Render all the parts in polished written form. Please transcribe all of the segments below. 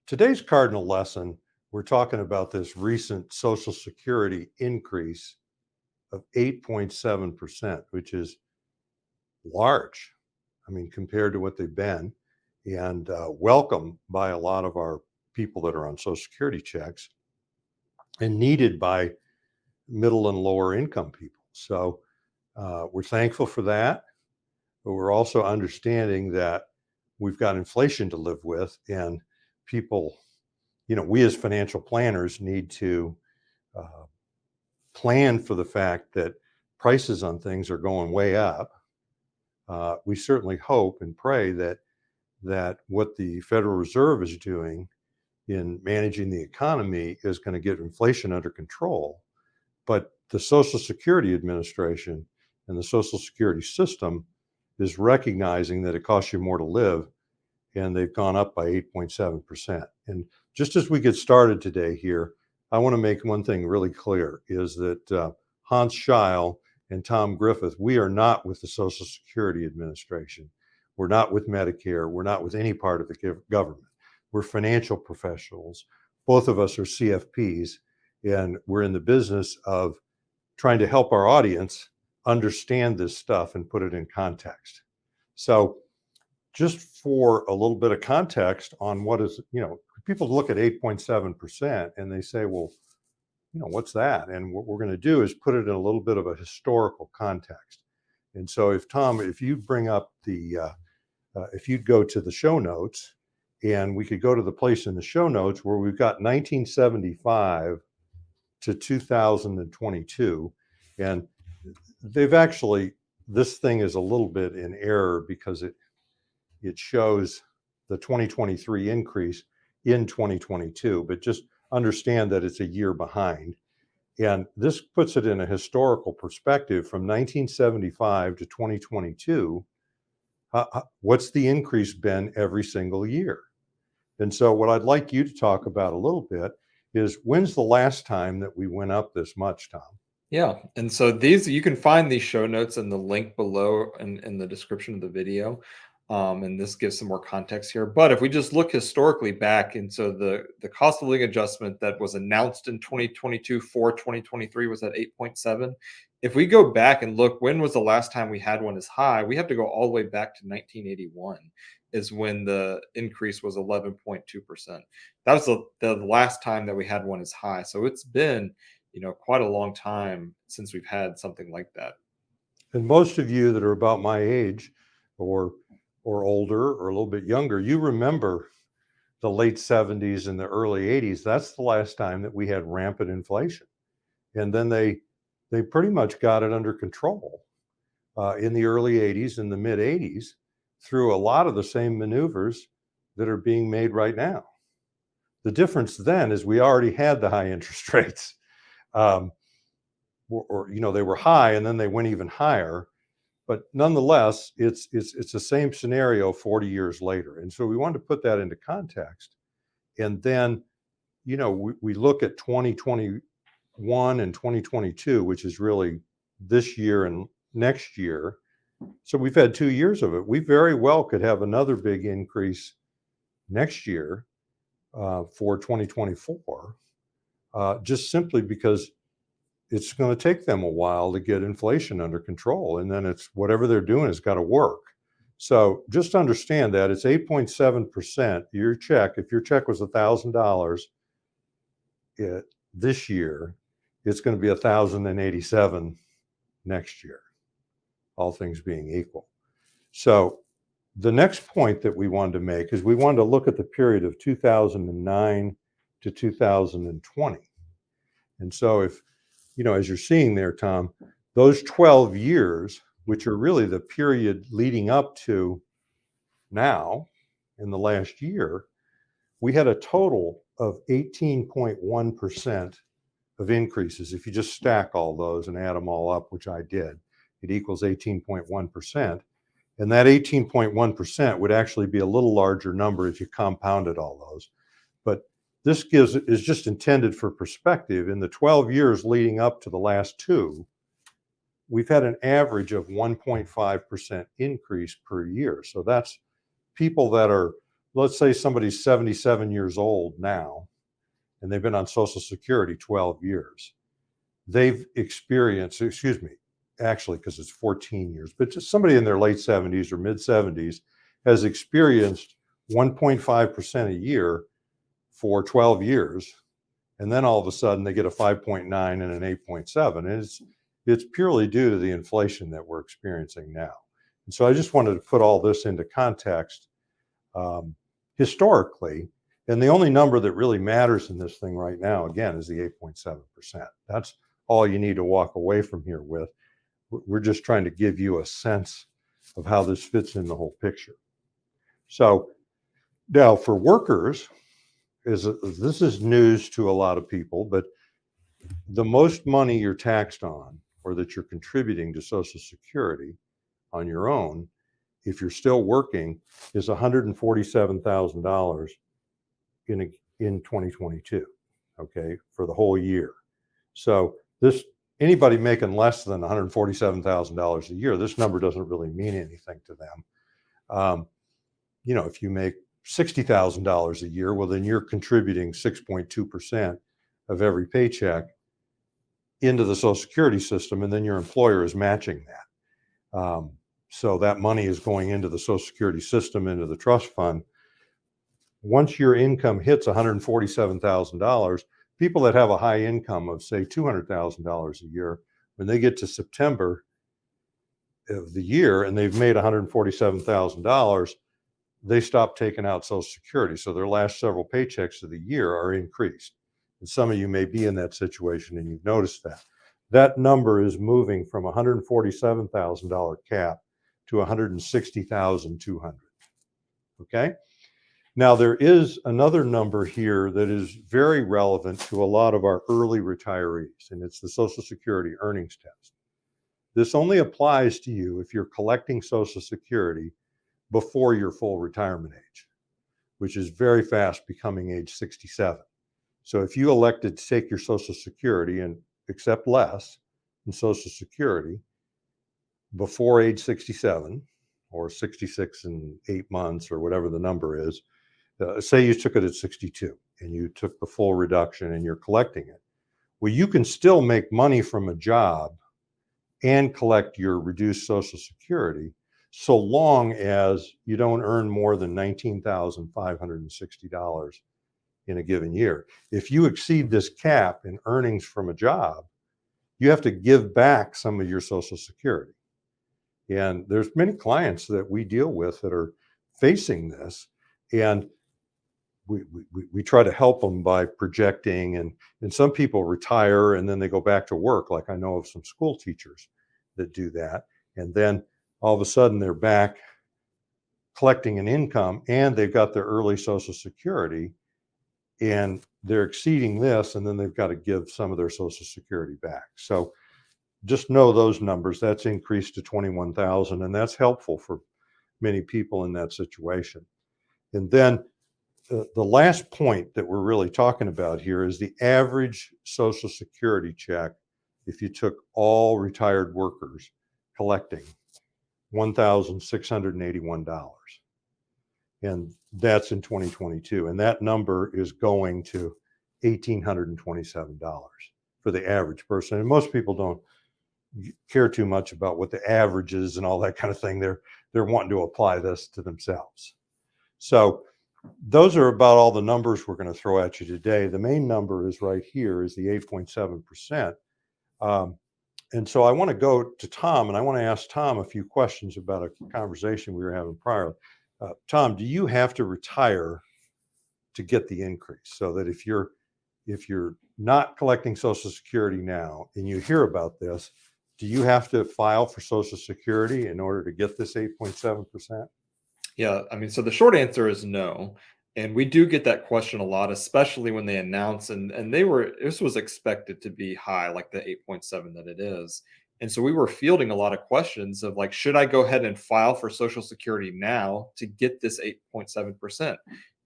Today's cardinal lesson, we're talking about this recent Social Security increase of 8.7%, which is large. I mean, compared to what they've been, and welcome by a lot of our people that are on Social Security checks and needed by middle and lower income people. So we're thankful for that, but we're also understanding that we've got inflation to live with, and people, we as financial planners need to uh, plan for the fact that prices on things are going way up. We certainly hope and pray that what the Federal Reserve is doing in managing the economy is going to get inflation under control. But the Social Security Administration and the Social Security system is recognizing that it costs you more to live, and they've gone up by 8.7%. And just as we get started today here, I want to make one thing really clear, is that Hans Scheil and Tom Griffith, we are not with the Social Security Administration. We're not with Medicare. We're not with any part of the government. We're financial professionals. Both of us are CFPs, and we're in the business of trying to help our audience understand this stuff and put it in context. So just for a little bit of context on what is, people look at 8.7% and they say, well, what's that? And what we're going to do is put it in a little bit of a historical context. And so if you bring up if you'd go to the show notes, and we could go to the place in the show notes where we've got 1975 to 2022. And this thing is a little bit in error because it shows the 2023 increase in 2022, but just understand that it's a year behind. And this puts it in a historical perspective from 1975 to 2022. What's the increase been every single year? And so what I'd like you to talk about a little bit is, when's the last time that we went up this much, Tom? Yeah. And so you can find these show notes in the link below in the description of the video. And this gives some more context here. But if we just look historically back, and so the cost of living adjustment that was announced in 2022 for 2023 was at 8.7. If we go back and look, when was the last time we had one as high? We have to go all the way back to 1981 is when the increase was 11.2%. That was the last time that we had one as high. So it's been, quite a long time since we've had something like that. And most of you that are about my age or older or a little bit younger, you remember the late 70s and the early 80s. That's the last time that we had rampant inflation. And then they pretty much got it under control in the early 80s and the mid 80s through a lot of the same maneuvers that are being made right now. The difference then is we already had the high interest rates. They were high and then they went even higher. But nonetheless, it's the same scenario 40 years later. And so we wanted to put that into context. And then, we look at 2021 and 2022, which is really this year and next year. So we've had 2 years of it. We very well could have another big increase next year for 2024, just simply because it's going to take them a while to get inflation under control. And then it's whatever they're doing has got to work. So just understand that it's 8.7%. Your check, if your check was $1,000 this year, it's going to be $1,087 next year, all things being equal. So the next point that we wanted to make is we wanted to look at the period of 2009 to 2020. And so if, as you're seeing there, Tom, those 12 years, which are really the period leading up to now in the last year, we had a total of 18.1% of increases. If you just stack all those and add them all up, which I did, it equals 18.1%. And that 18.1% would actually be a little larger number if you compounded all those. But this is just intended for perspective. In the 12 years leading up to the last two, we've had an average of 1.5% increase per year. So that's people that are let's say somebody's 77 years old now, and they've been on Social Security 12 years. They've experienced, excuse me, actually, because it's 14 years, but just somebody in their late 70s or mid 70s has experienced 1.5% a year for 12 years. And then all of a sudden they get a 5.9 and an 8.7. And it's purely due to the inflation that we're experiencing now. And so I just wanted to put all this into context historically. And the only number that really matters in this thing right now, again, is the 8.7%. That's all you need to walk away from here with. We're just trying to give you a sense of how this fits in the whole picture. So now for workers, this is news to a lot of people, but the most money you're taxed on or that you're contributing to Social Security on your own, if you're still working, is $147,000 in 2022, okay, for the whole year. So anybody making less than $147,000 a year, this number doesn't really mean anything to them. If you make $60,000 a year, well, then you're contributing 6.2% of every paycheck into the Social Security system, and then your employer is matching that. So that money is going into the Social Security system, into the trust fund. Once your income hits $147,000, people that have a high income of, say, $200,000 a year, when they get to September of the year and they've made $147,000, they stop taking out Social Security. So their last several paychecks of the year are increased. And some of you may be in that situation and you've noticed that. That number is moving from $147,000 cap to $160,200. Okay? Now, there is another number here that is very relevant to a lot of our early retirees, and it's the Social Security earnings test. This only applies to you if you're collecting Social Security before your full retirement age, which is very fast becoming age 67. So if you elected to take your Social Security and accept less in Social Security before age 67 or 66 and 8 months or whatever the number is, say you took it at 62 and you took the full reduction and you're collecting it. Well, you can still make money from a job and collect your reduced Social Security so long as you don't earn more than $19,560 in a given year. If you exceed this cap in earnings from a job, you have to give back some of your Social Security. And there's many clients that we deal with that are facing this, and we try to help them by projecting, and some people retire and then they go back to work. Like I know of some school teachers that do that, and then all of a sudden they're back collecting an income and they've got their early Social Security and they're exceeding this, and then they've got to give some of their Social Security back. So just know those numbers. That's increased to 21,000, and that's helpful for many people in that situation. And then the last point that we're really talking about here is the average Social Security check. If you took all retired workers collecting $1,681, and that's in 2022, and that number is going to $1,827 for the average person. And most people don't care too much about what the average is and all that kind of thing. They're wanting to apply this to themselves. So those are about all the numbers we're going to throw at you today. The main number is right here, is the 8.7%. And so I want to go to Tom, and I want to ask Tom a few questions about a conversation we were having prior. Tom, do you have to retire to get the increase? So that if you're not collecting Social Security now and you hear about this, do you have to file for Social Security in order to get this 8.7%? Yeah, I mean, so the short answer is no. And we do get that question a lot, especially when they announce, and this was expected to be high, like the 8.7 that it is. And so we were fielding a lot of questions of like, should I go ahead and file for Social Security now to get this 8.7%?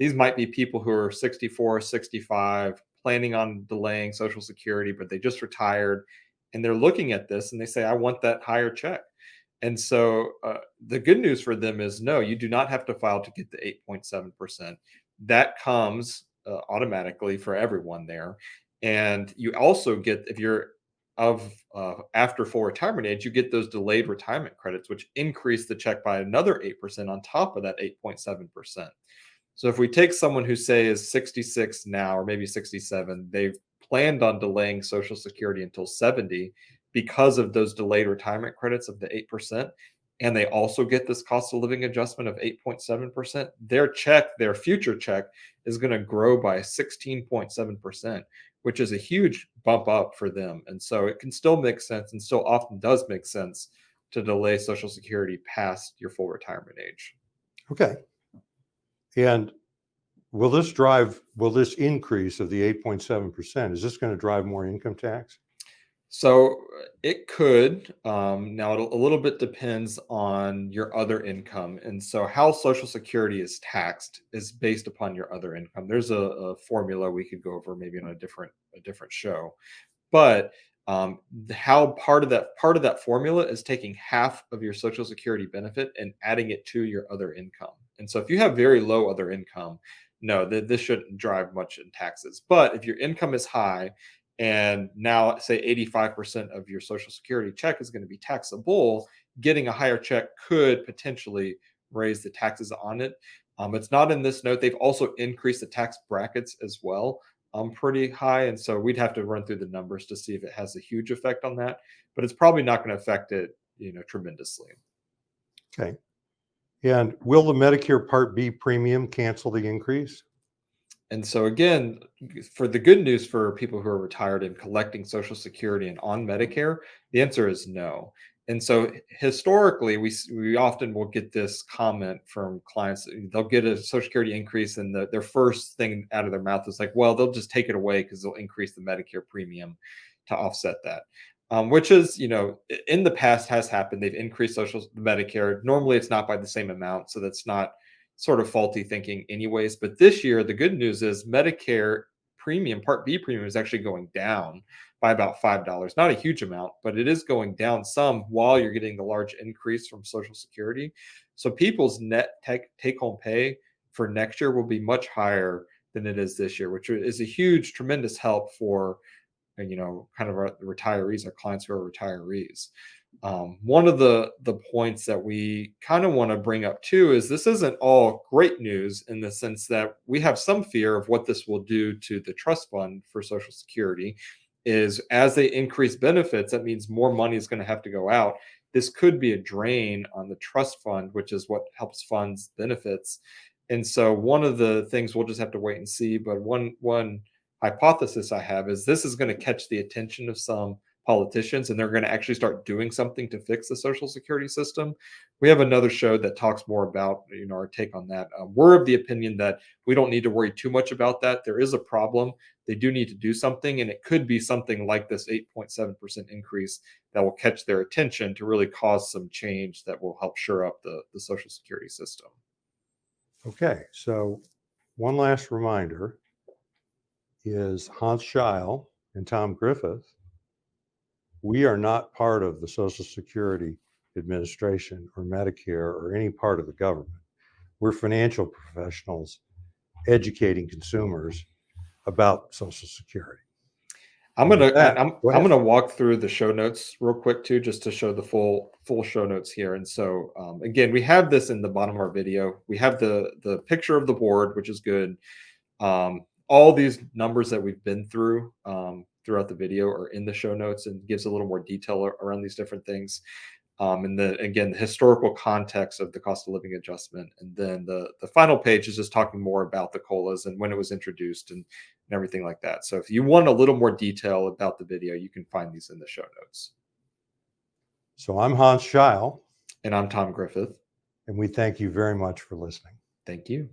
These might be people who are 64, 65, planning on delaying Social Security, but they just retired and they're looking at this and they say, I want that higher check. And so the good news for them is no, you do not have to file to get the 8.7%. That comes automatically for everyone there. And you also get, if you're of after full retirement age, you get those delayed retirement credits, which increase the check by another 8% on top of that 8.7%. So if we take someone who say is 66 now or maybe 67, they've planned on delaying Social Security until 70 because of those delayed retirement credits of the 8%. And they also get this cost of living adjustment of 8.7%. Their check, their future check, is going to grow by 16.7%, which is a huge bump up for them. And so it can still make sense and still often does make sense to delay Social Security past your full retirement age. Okay. And will this increase of the 8.7%, is this going to drive more income tax? So it could. Now, a little bit depends on your other income. And so, how Social Security is taxed is based upon your other income. There's a formula we could go over maybe on a different show. But how part of that formula is taking half of your Social Security benefit and adding it to your other income. And so, if you have very low other income, no, this shouldn't drive much in taxes. But if your income is high, and now say 85% of your Social Security check is going to be taxable, getting a higher check could potentially raise the taxes on it. It's not in this note. They've also increased the tax brackets as well, pretty high. And so we'd have to run through the numbers to see if it has a huge effect on that. But it's probably not going to affect it, tremendously. Okay. And will the Medicare Part B premium cancel the increase? And so again, for the good news for people who are retired and collecting Social Security and on Medicare, the answer is no. And so historically, we often will get this comment from clients. They'll get a Social Security increase, and their first thing out of their mouth is like, "Well, they'll just take it away because they'll increase the Medicare premium to offset that." Which is, in the past has happened. They've increased Social Medicare. Normally, it's not by the same amount, so that's not sort of faulty thinking anyways. But this year, the good news is Medicare premium, Part B premium, is actually going down by about $5. Not a huge amount, but it is going down some while you're getting the large increase from Social Security. So people's net take home pay for next year will be much higher than it is this year, which is a huge, tremendous help for kind of our retirees, our clients who are retirees. One of the points that we kind of want to bring up too is this isn't all great news in the sense that we have some fear of what this will do to the trust fund for Social Security. Is as they increase benefits, that means more money is going to have to go out. This could be a drain on the trust fund, which is what helps funds benefits. And so one of the things we'll just have to wait and see. But one hypothesis I have is this is going to catch the attention of some politicians, and they're going to actually start doing something to fix the Social Security system. We have another show that talks more about our take on that. We're of the opinion that we don't need to worry too much about that. There is a problem. They do need to do something, and it could be something like this 8.7% increase that will catch their attention to really cause some change that will help shore up the Social Security system. Okay, so one last reminder is Hans Scheil and Tom Griffith. We are not part of the Social Security Administration or Medicare or any part of the government. We're financial professionals educating consumers about Social Security. I'm With gonna that, I'm go I'm ahead. gonna walk through the show notes real quick too, just to show the full show notes here. And so again, we have this in the bottom of our video. We have the picture of the board, which is good. All these numbers that we've been through throughout the video are in the show notes and gives a little more detail around these different things. And again, the historical context of the cost of living adjustment. And then the final page is just talking more about the COLAs and when it was introduced and everything like that. So if you want a little more detail about the video, you can find these in the show notes. So I'm Hans Scheil, And I'm Tom Griffith. and we thank you very much for listening. Thank you.